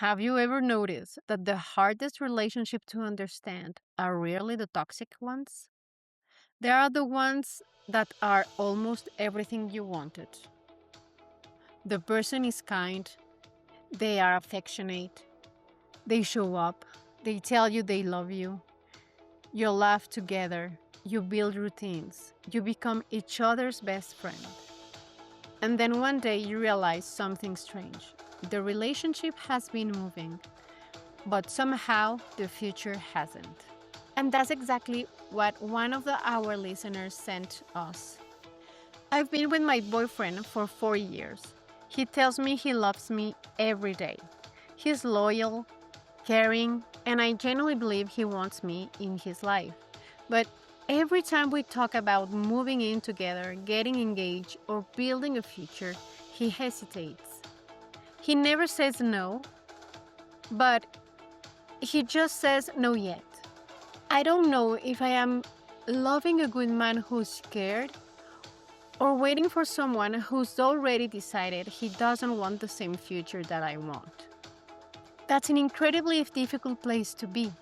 Have you ever noticed that the hardest relationship to understand are rarely the toxic ones? They are the ones that are almost everything you wanted. The person is kind, they are affectionate, they show up, they tell you they love you, you laugh together, you build routines, you become each other's best friend. And then one day you realize something strange. The relationship has been moving, but somehow the future hasn't. And that's exactly what one of our listeners sent us. I've been with my boyfriend for 4 years. He tells me he loves me every day. He's loyal, caring, and I genuinely believe he wants me in his life. But every time we talk about moving in together, getting engaged, or building a future, he hesitates. He never says no, but he just says no yet. I don't know if I am loving a good man who's scared or waiting for someone who's already decided he doesn't want the same future that I want. That's an incredibly difficult place to be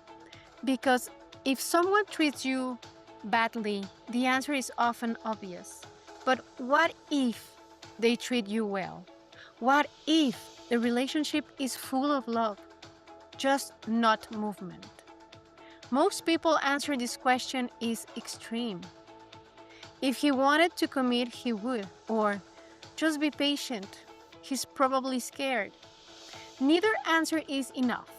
because if someone treats you badly, the answer is often obvious. But what if they treat you well? What if the relationship is full of love, just not movement? Most people answer this question is extreme. If he wanted to commit, he would, or just be patient. He's probably scared. Neither answer is enough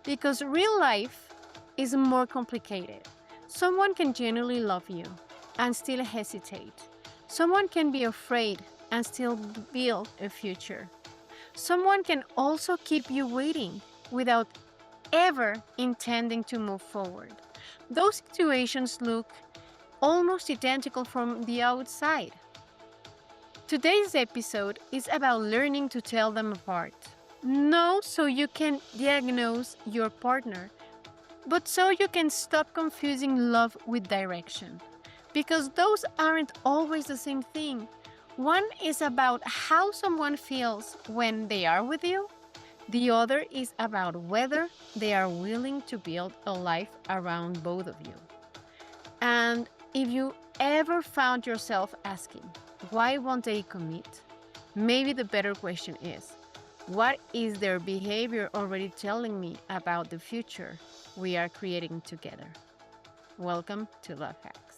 because real life is more complicated. Someone can genuinely love you and still hesitate. Someone can be afraid and still build a future. Someone can also keep you waiting without ever intending to move forward. Those situations look almost identical from the outside. Today's episode is about learning to tell them apart. No, so you can diagnose your partner, but so you can stop confusing love with direction. Because those aren't always the same thing. One is about how someone feels when they are with you, the other is about whether they are willing to build a life around both of you. And if you ever found yourself asking, why won't they commit? Maybe the better question is, what is their behavior already telling me about the future we are creating together? Welcome to Love Hacks.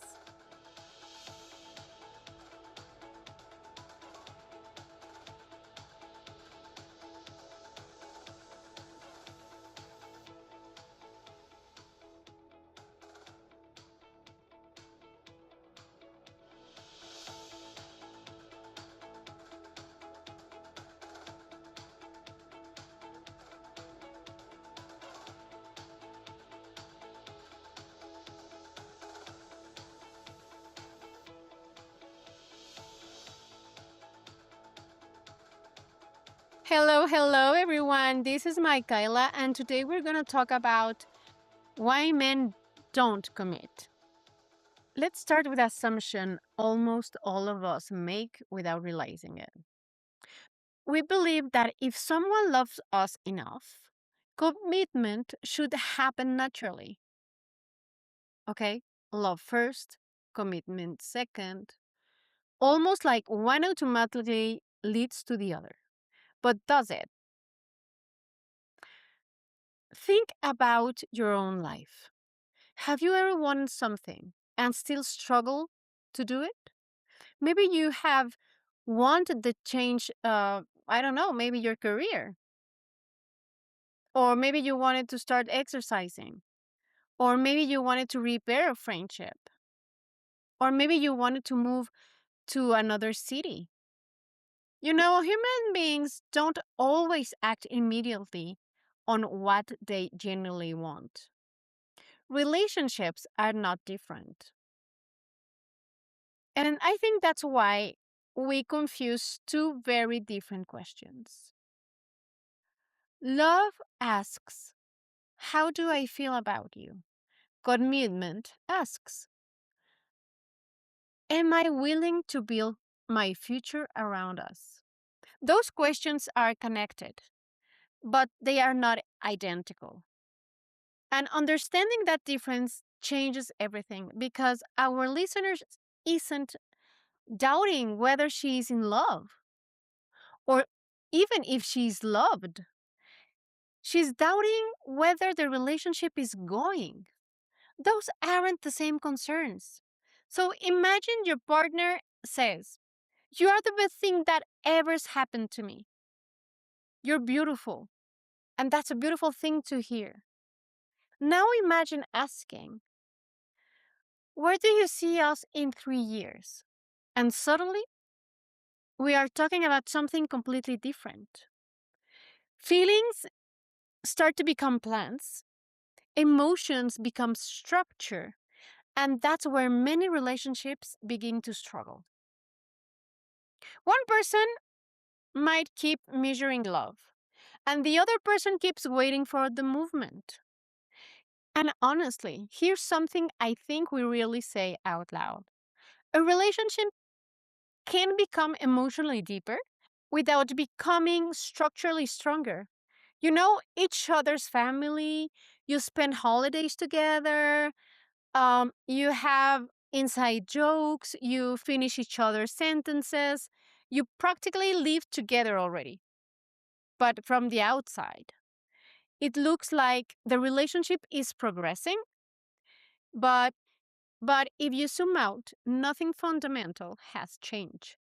Hello, everyone. This is Michaela, and today we're going to talk about why men don't commit. Let's start with assumption almost all of us make without realizing it. We believe that if someone loves us enough, commitment should happen naturally. Okay? Love first, commitment second. Almost like one automatically leads to the other. But does it? Think about your own life. Have you ever wanted something and still struggle to do it? Maybe you have wanted to change, I don't know, maybe your career. Or maybe you wanted to start exercising. Or maybe you wanted to repair a friendship. Or maybe you wanted to move to another city. You know, human beings don't always act immediately on what they genuinely want. Relationships are not different. And I think that's why we confuse two very different questions. Love asks, how do I feel about you? Commitment asks, am I willing to build my future around us? Those questions are connected. but they are not identical. And understanding that difference changes everything because our listeners isn't doubting whether she is in love or even if she's loved. She's doubting whether the relationship is going. Those aren't the same concerns. So imagine your partner says, "You are the best thing that ever's happened to me. You're beautiful." And that's a beautiful thing to hear. Now imagine asking, "Where do you see us in 3 years?" And suddenly, we are talking about something completely different. Feelings start to become plans, emotions become structure, and that's where many relationships begin to struggle. One person might keep measuring love, and the other person keeps waiting for the movement. And honestly, here's something I think we really say out loud: a relationship can become emotionally deeper without becoming structurally stronger. You know each other's family, you spend holidays together, you have inside jokes, you finish each other's sentences, you practically live together already. But from the outside, it looks like the relationship is progressing, but if you zoom out, nothing fundamental has changed.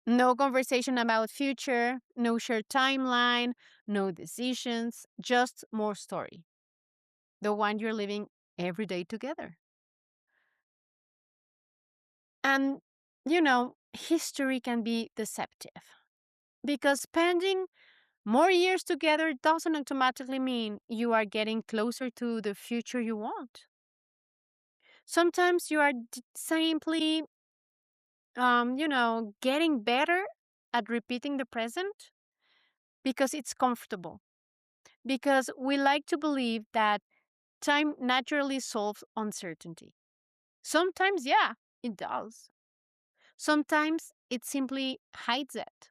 No conversation about future, no shared timeline, no decisions, just more story. The one you're living every day together. And, history can be deceptive because spending more years together doesn't automatically mean you are getting closer to the future you want. Sometimes you are simply, getting better at repeating the present because it's comfortable. Because we like to believe that time naturally solves uncertainty. Sometimes, yeah, it does. Sometimes it simply hides it.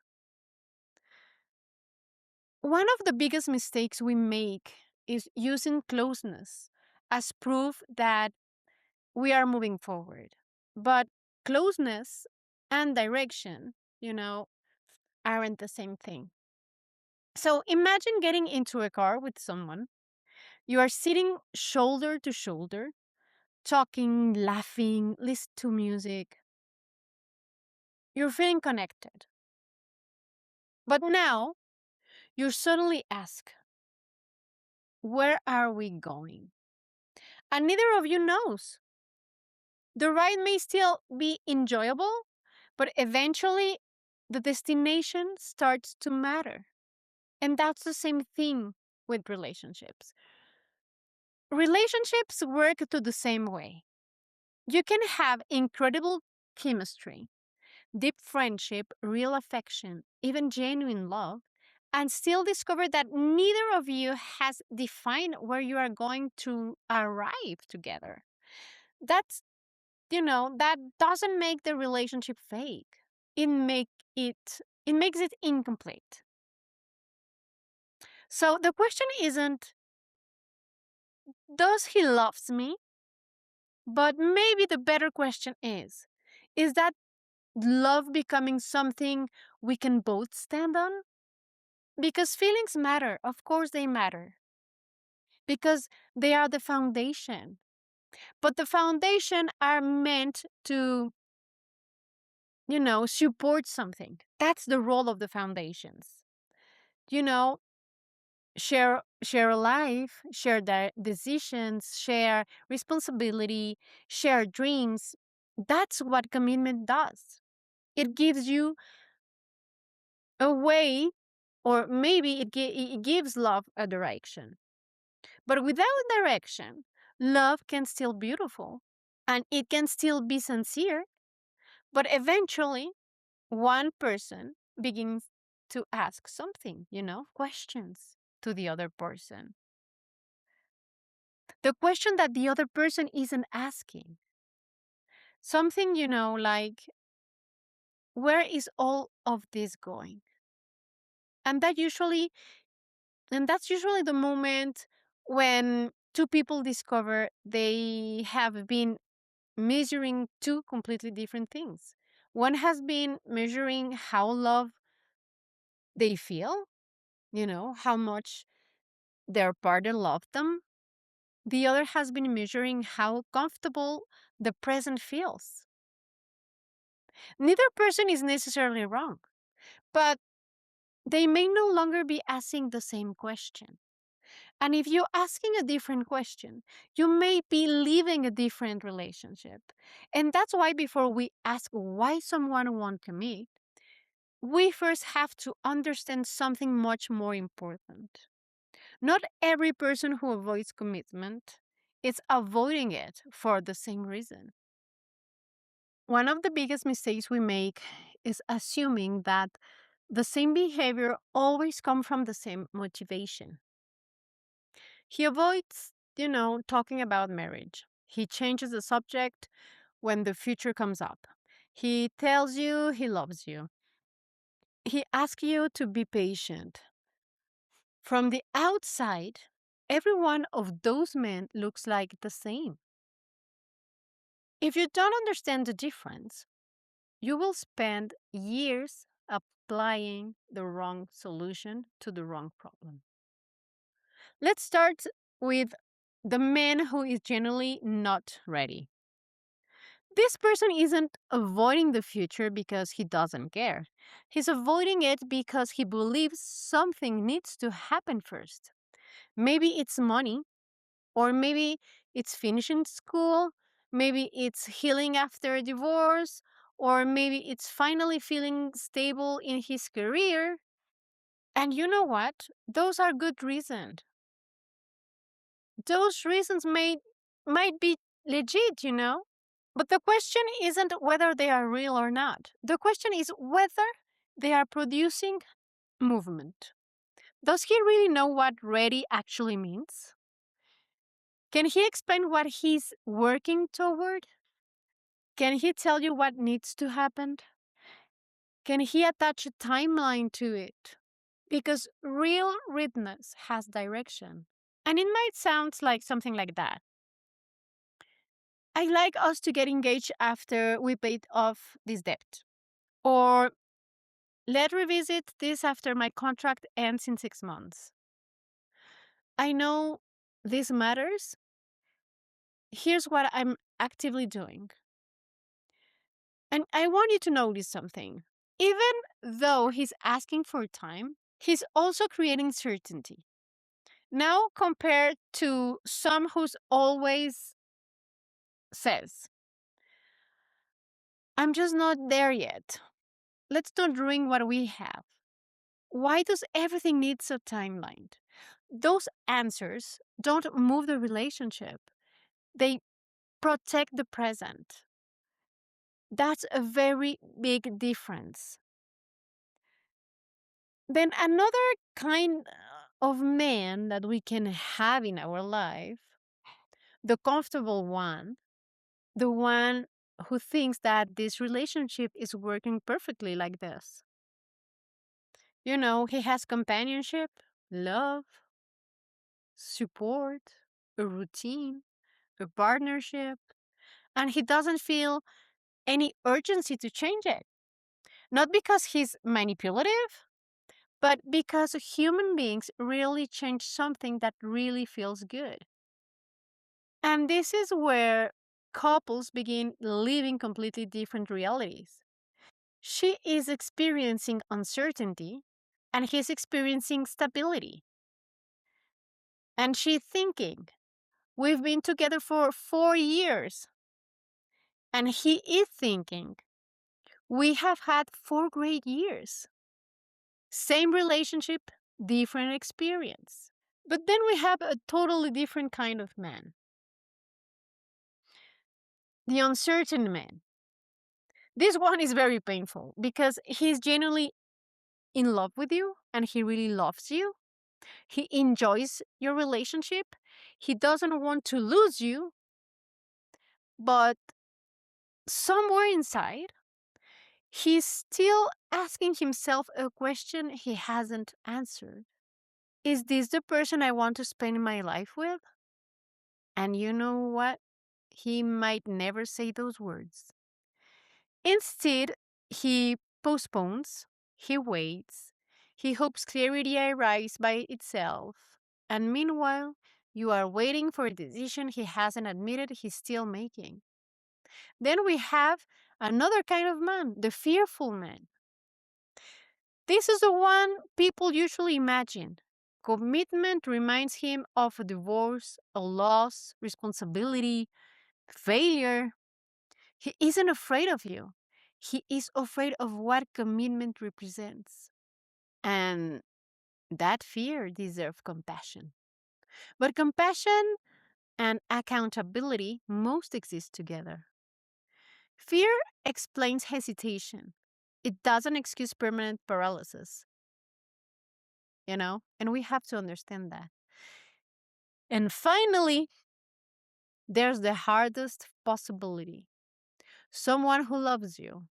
One of the biggest mistakes we make is using closeness as proof that we are moving forward. But closeness and direction, aren't the same thing. So imagine getting into a car with someone. You are sitting shoulder to shoulder, talking, laughing, listening to music. You're feeling connected. But now you suddenly ask, where are we going? And neither of you knows. The ride may still be enjoyable, but eventually the destination starts to matter. And that's the same thing with relationships. Relationships work to the same way. You can have incredible chemistry, deep friendship, real affection, even genuine love, and still discover that neither of you has defined where you are going to arrive together. That's, that doesn't make the relationship fake. It make it makes it incomplete. So the question isn't, does he loves me? But maybe the better question is that love becoming something we can both stand on? Because feelings matter. Of course they matter. Because they are the foundation. But the foundation are meant to, support something. That's the role of the foundations. You know, share a life, share their decisions, share responsibility, share dreams. That's what commitment does. It gives you a way, or maybe it gives love a direction. But without direction, love can still be beautiful and it can still be sincere, but eventually one person begins to ask something, questions to the other person. The question that the other person isn't asking. Something, like, where is all of this going? And that's usually the moment when two people discover they have been measuring two completely different things. One has been measuring how love they feel, how much their partner loved them. The other has been measuring how comfortable the present feels. Neither person is necessarily wrong, but they may no longer be asking the same question. And if you're asking a different question, you may be leaving a different relationship. And that's why before we ask why someone won't commit, we first have to understand something much more important. Not every person who avoids commitment is avoiding it for the same reason. One of the biggest mistakes we make is assuming that the same behavior always comes from the same motivation. He avoids, talking about marriage. He changes the subject when the future comes up. He tells you he loves you. He asks you to be patient. From the outside, every one of those men looks like the same. If you don't understand the difference, you will spend years applying the wrong solution to the wrong problem. Let's start with the man who is generally not ready. This person isn't avoiding the future because he doesn't care. He's avoiding it because he believes something needs to happen first. Maybe it's money, or maybe it's finishing school, maybe it's healing after a divorce, or maybe it's finally feeling stable in his career. And you know what? Those are good reasons. Those reasons might be legit. But the question isn't whether they are real or not. The question is whether they are producing movement. Does he really know what ready actually means? Can he explain what he's working toward? Can he tell you what needs to happen? Can he attach a timeline to it? Because real readiness has direction. And it might sound like something like that. I'd like us to get engaged after we paid off this debt. Or let's revisit this after my contract ends in 6 months. I know this matters. Here's what I'm actively doing. And I want you to notice something. Even though he's asking for time, he's also creating certainty. Now, compared to some who's always says, I'm just not there yet. Let's not ruin what we have. Why does everything need a timeline? Those answers don't move the relationship, they protect the present. That's a very big difference. Then another kind of man that we can have in our life, the comfortable one, the one who thinks that this relationship is working perfectly like this. He has companionship, love, support, a routine, a partnership, and he doesn't feel any urgency to change it. Not because he's manipulative, but because human beings really change something that really feels good. And this is where couples begin living completely different realities. She is experiencing uncertainty, and he's experiencing stability. And she's thinking, we've been together for 4 years. And he is thinking, we have had 4 great years. Same relationship, different experience. But then we have a totally different kind of man, the uncertain man. This one is very painful because he's genuinely in love with you and he really loves you. He enjoys your relationship. He doesn't want to lose you, but somewhere inside, He's still asking himself a question he hasn't answered. Is this the person I want to spend my life with? And you know what? He might never say those words. Instead, he postpones, he waits, he hopes clarity arrives by itself. And meanwhile, you are waiting for a decision he hasn't admitted he's still making. Then we have another kind of man, the fearful man. This is the one people usually imagine. Commitment reminds him of a divorce, a loss, responsibility, failure. He isn't afraid of you. He is afraid of what commitment represents. And that fear deserves compassion. But compassion and accountability most exist together. Fear explains hesitation. It doesn't excuse permanent paralysis, and we have to understand that. And finally, there's the hardest possibility, someone who loves you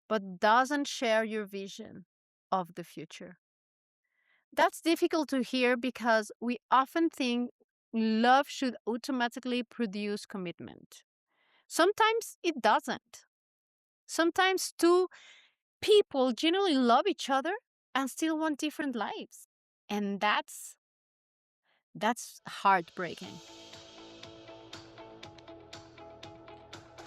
but doesn't share your vision of the future. That's difficult to hear because we often think love should automatically produce commitment. Sometimes it doesn't. Sometimes two people genuinely love each other and still want different lives. And that's heartbreaking.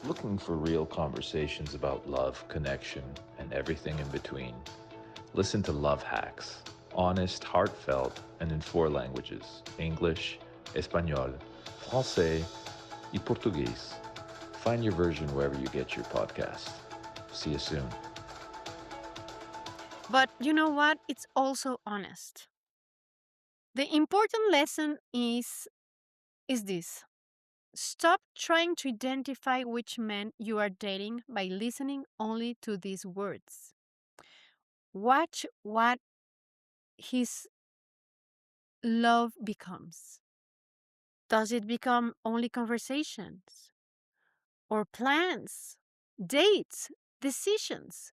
Looking for real conversations about love, connection, and everything in between? Listen to Love Hacks. Honest, heartfelt, and in four languages: English, Espanol, Francais, and Portuguese. Find your version wherever you get your podcast. See you soon. But you know what? It's also honest. The important lesson is this. Stop trying to identify which man you are dating by listening only to these words. Watch what his love becomes. Does it become only conversations or plans, dates, decisions?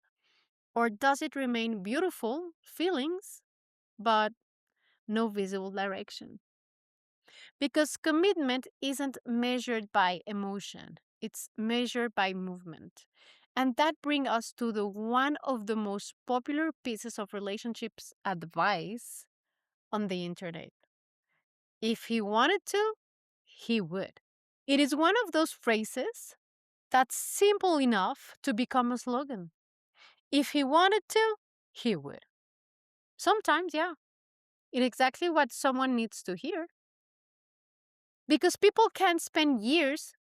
Or does it remain beautiful feelings but no visible direction? Because commitment isn't measured by emotion, it's measured by movement. And that brings us to the one of the most popular pieces of relationships advice on the internet. If he wanted to, he would. It is one of those phrases that's simple enough to become a slogan. If he wanted to, he would. Sometimes, yeah, it's exactly what someone needs to hear. Because people can spend years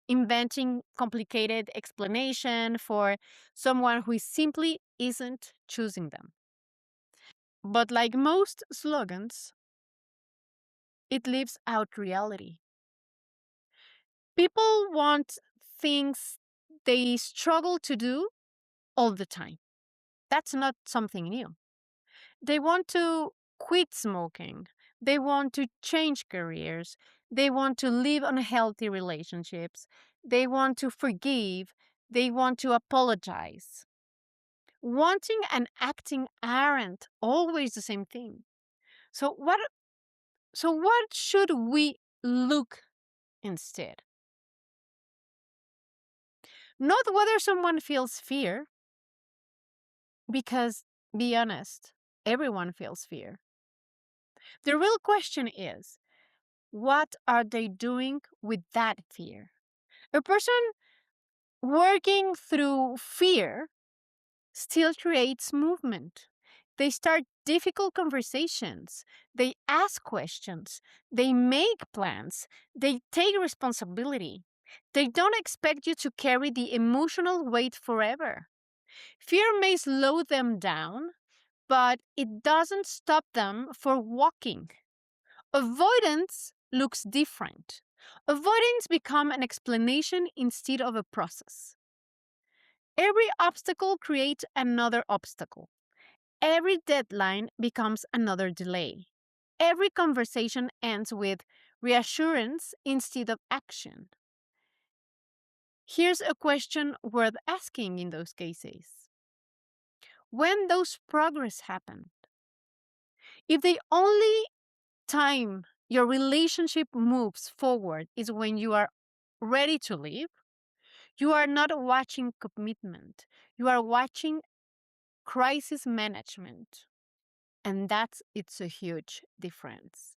inventing complicated explanation for someone who simply isn't choosing them. But like most slogans, it leaves out reality. People want things they struggle to do all the time. That's not something new. They want to quit smoking. They want to change careers. They want to live unhealthy relationships. They want to forgive. They want to apologize. Wanting and acting aren't always the same thing. So what should we look instead? Not whether someone feels fear, because be honest, everyone feels fear. The real question is, what are they doing with that fear? A person working through fear still creates movement. They start difficult conversations. They ask questions. They make plans. They take responsibility. They don't expect you to carry the emotional weight forever. Fear may slow them down, but it doesn't stop them from walking. Avoidance looks different. Avoidance becomes an explanation instead of a process. Every obstacle creates another obstacle. Every deadline becomes another delay. Every conversation ends with reassurance instead of action. Here's a question worth asking in those cases. When those progress happen, if the only time your relationship moves forward is when you are ready to leave, you are not watching commitment. You are watching crisis management. And it's a huge difference.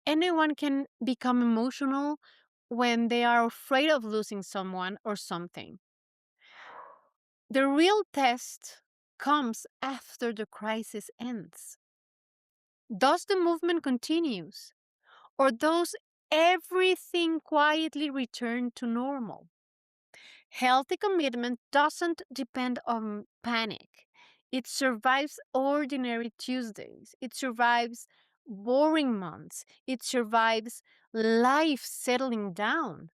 Anyone can become emotional when they are afraid of losing someone or something. The real test comes after the crisis ends. Does the movement continues or does everything quietly return to normal? Healthy commitment doesn't depend on panic. It survives ordinary Tuesdays. It survives boring months. It survives life settling down.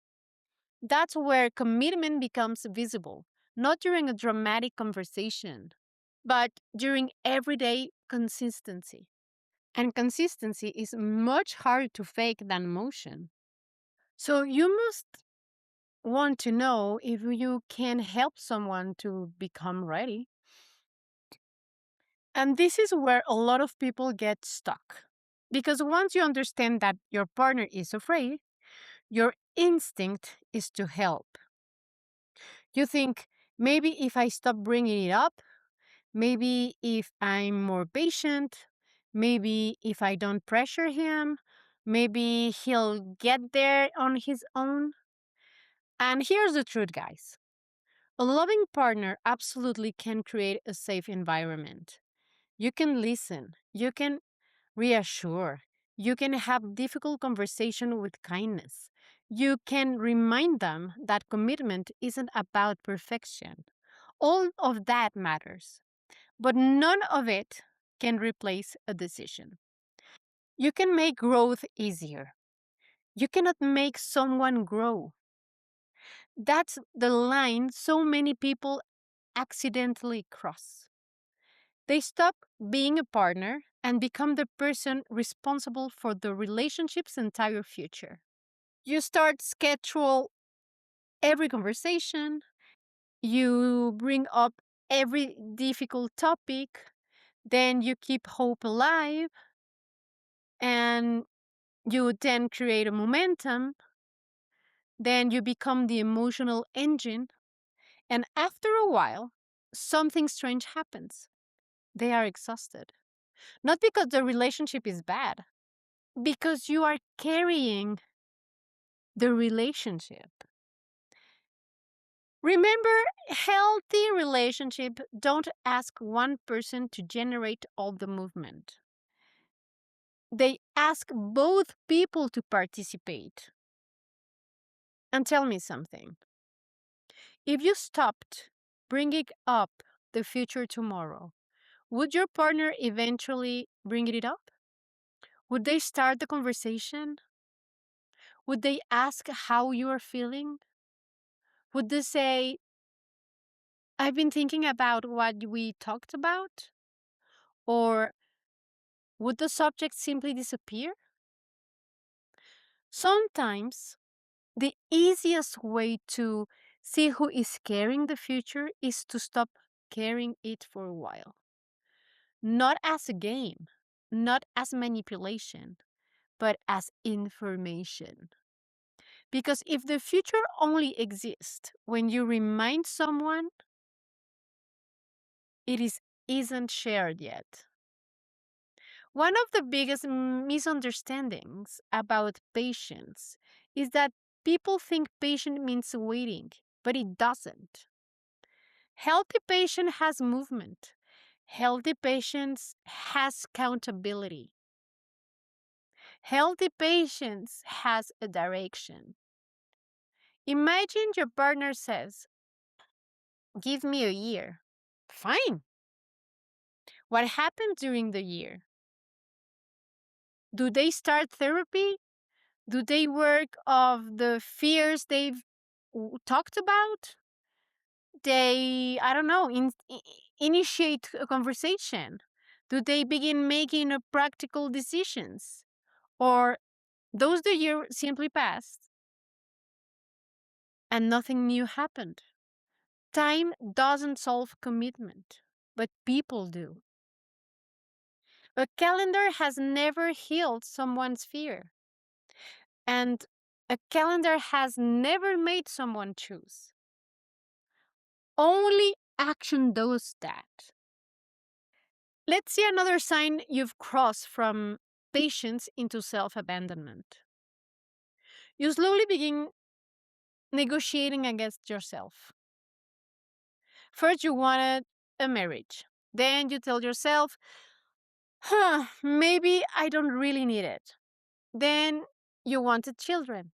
That's where commitment becomes visible, not during a dramatic conversation, but during everyday consistency. And consistency is much harder to fake than motion. So you must want to know if you can help someone to become ready. And this is where a lot of people get stuck. Because once you understand that your partner is afraid, your instinct is to help. You think, maybe if I stop bringing it up, maybe if I'm more patient, maybe if I don't pressure him, maybe he'll get there on his own. And here's the truth, guys. A loving partner absolutely can create a safe environment. You can listen, you can reassure, you can have difficult conversation with kindness. You can remind them that commitment isn't about perfection. All of that matters, but none of it can replace a decision. You can make growth easier. You cannot make someone grow. That's the line so many people accidentally cross. They stop being a partner and become the person responsible for the relationship's entire future. You start schedule every conversation, you bring up every difficult topic, then you keep hope alive, and you then create a momentum, then you become the emotional engine, and after a while, something strange happens. They are exhausted. Not because the relationship is bad, because you are carrying the relationship. Remember, healthy relationship don't ask one person to generate all the movement. They ask both people to participate. And tell me something. If you stopped bringing up the future tomorrow, would your partner eventually bring it up? Would they start the conversation? Would they ask how you are feeling? Would they say, I've been thinking about what we talked about? Or would the subject simply disappear? Sometimes the easiest way to see who is carrying the future is to stop carrying it for a while. Not as a game, not as manipulation, but as information. Because if the future only exists when you remind someone, isn't shared yet. One of the biggest misunderstandings about patience is that people think patient means waiting, but it doesn't. Healthy patience has movement. Healthy patience has accountability. Healthy patience has a direction. Imagine your partner says, give me a year. Fine. What happened during the year? Do they start therapy? Do they work of the fears they've talked about? They, I don't know, initiate a conversation. Do they begin making a practical decisions? Or those the year simply passed and nothing new happened. Time doesn't solve commitment, but people do. A calendar has never healed someone's fear, and a calendar has never made someone choose. Only action does that. Let's see another sign you've crossed from patience into self abandonment. You slowly begin negotiating against yourself. First, you wanted a marriage. Then you tell yourself, maybe I don't really need it. Then you wanted children.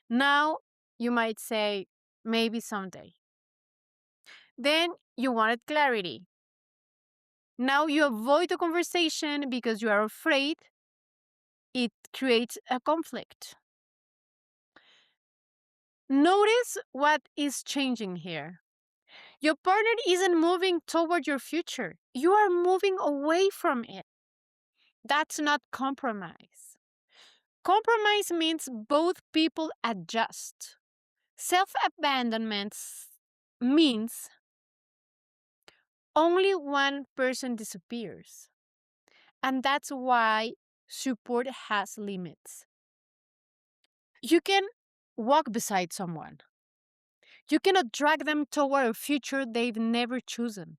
Now you might say, maybe someday. Then you wanted clarity. Now you avoid the conversation because you are afraid it creates a conflict. Notice what is changing here. Your partner isn't moving toward your future, you are moving away from it. That's not compromise. Compromise means both people adjust. Self abandonment means only one person disappears. And that's why support has limits. You can walk beside someone, you cannot drag them toward a future they've never chosen.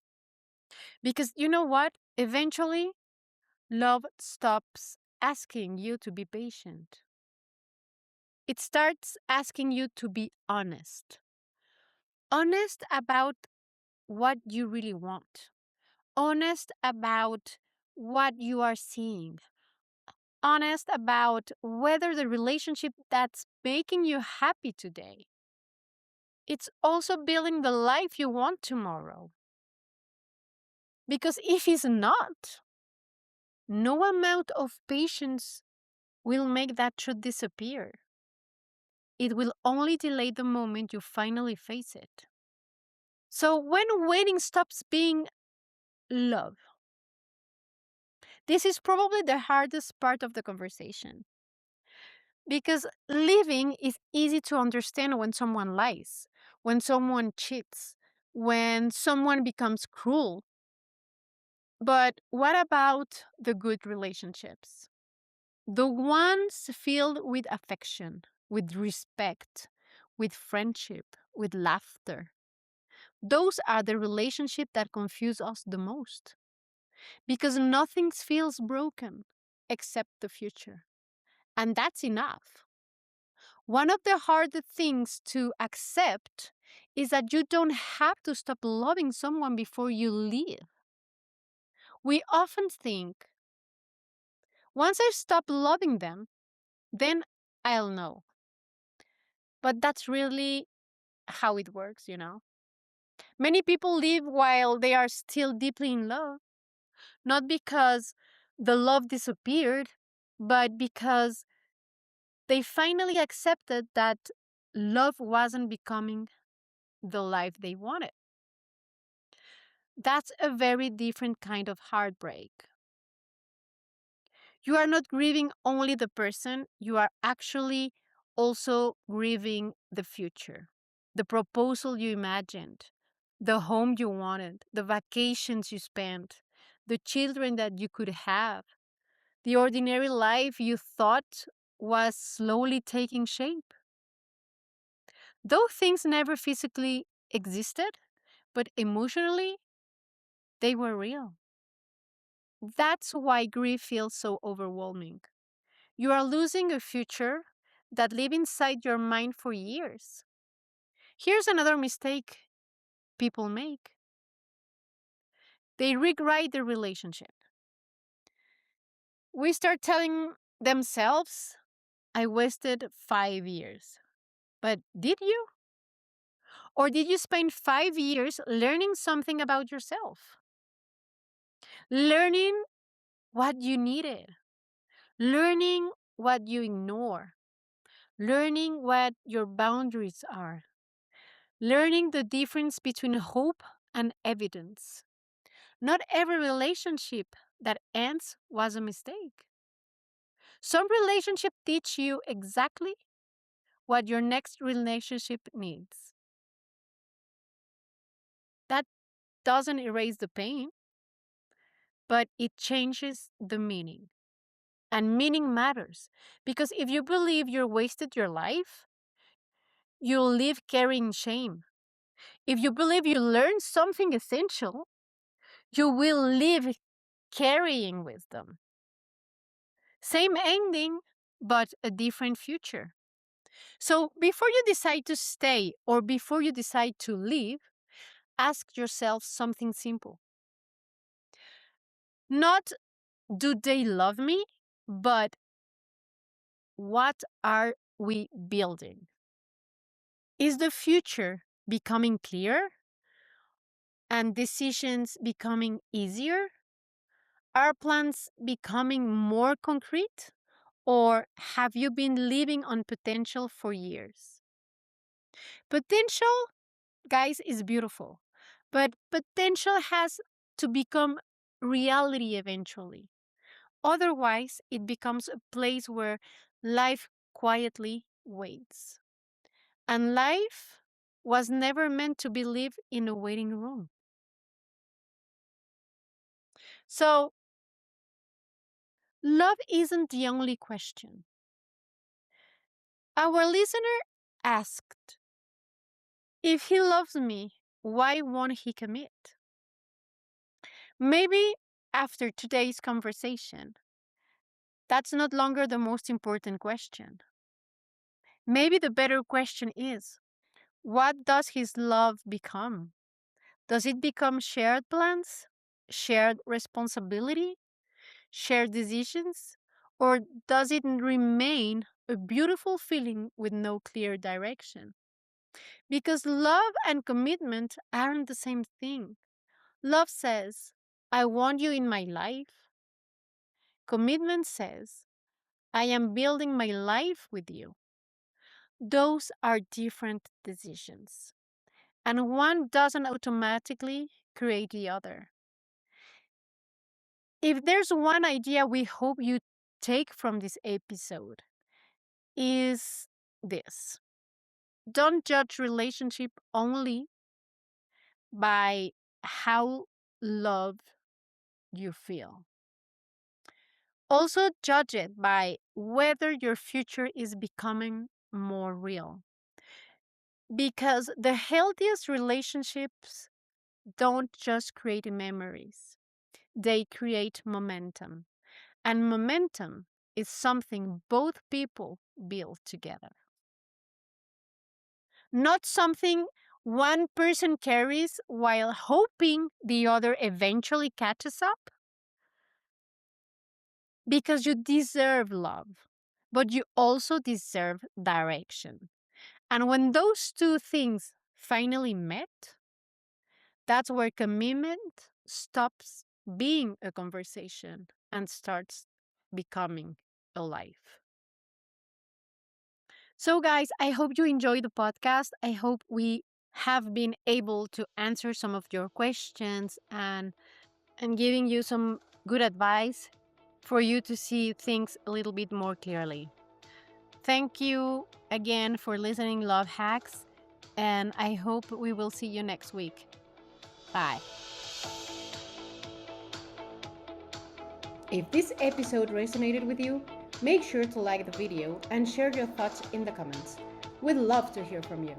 Because you know what? Eventually, love stops asking you to be patient. It starts asking you to be honest. Honest about what you really want. Honest about what you are seeing. Honest about whether the relationship that's making you happy today. It's also building the life you want tomorrow. Because if it's not, no amount of patience will make that truth disappear. It will only delay the moment you finally face it. So, when waiting stops being love, this is probably the hardest part of the conversation. Because living is easy to understand when someone lies, when someone cheats, when someone becomes cruel. But what about the good relationships? The ones filled with affection, with respect, with friendship, with laughter. Those are the relationships that confuse us the most because nothing feels broken except the future. And that's enough. One of the hardest things to accept is that you don't have to stop loving someone before you leave. We often think, once I stop loving them, then I'll know. But that's really how it works, you know. Many people live while they are still deeply in love, not because the love disappeared, but because they finally accepted that love wasn't becoming the life they wanted. That's a very different kind of heartbreak. You are not grieving only the person, you are actually also grieving the future, the proposal you imagined, the home you wanted, the vacations you spent, the children that you could have, the ordinary life you thought was slowly taking shape. Those things never physically existed, but emotionally, they were real. That's why grief feels so overwhelming. You are losing a future that lived inside your mind for years. Here's another mistake people make, they rewrite the relationship. We start telling themselves, I wasted 5 years. But did you? Or did you spend 5 years learning something about yourself? Learning what you needed, learning what you ignore, learning what your boundaries are, learning the difference between hope and evidence. Not every relationship that ends was a mistake. Some relationships teach you exactly what your next relationship needs. That doesn't erase the pain, but it changes the meaning. And meaning matters because if you believe you're wasted your life, you'll live carrying shame. If you believe you learned something essential, you will live carrying wisdom. Same ending, but a different future. So before you decide to stay or before you decide to leave, ask yourself something simple. Not do they love me, but what are we building? Is the future becoming clear and decisions becoming easier? Are plans becoming more concrete? Or have you been living on potential for years? Potential, guys, is beautiful, but potential has to become reality eventually. Otherwise, it becomes a place where life quietly waits. And life was never meant to be lived in a waiting room. So, love isn't the only question. Our listener asked, if he loves me, why won't he commit? Maybe after today's conversation, that's not longer the most important question. Maybe the better question is, what does his love become? Does it become shared plans, shared responsibility, shared decisions? Or does it remain a beautiful feeling with no clear direction? Because love and commitment aren't the same thing. Love says, I want you in my life. Commitment says, I am building my life with you. Those are different decisions, and one doesn't automatically create the other. If there's one idea we hope you take from this episode, is this: don't judge relationship only by how loved you feel. Also, judge it by whether your future is becoming more real. Because the healthiest relationships don't just create memories, they create momentum. And momentum is something both people build together, not something one person carries while hoping the other eventually catches up. Because you deserve love, but you also deserve direction. And when those two things finally met, that's where commitment stops being a conversation and starts becoming a life. So, guys, I hope you enjoyed the podcast. I hope we have been able to answer some of your questions and giving you some good advice for you to see things a little bit more clearly. Thank you again for listening, Love Hacks, and I hope we will see you next week. Bye. If this episode resonated with you, make sure to like the video and share your thoughts in the comments. We'd love to hear from you.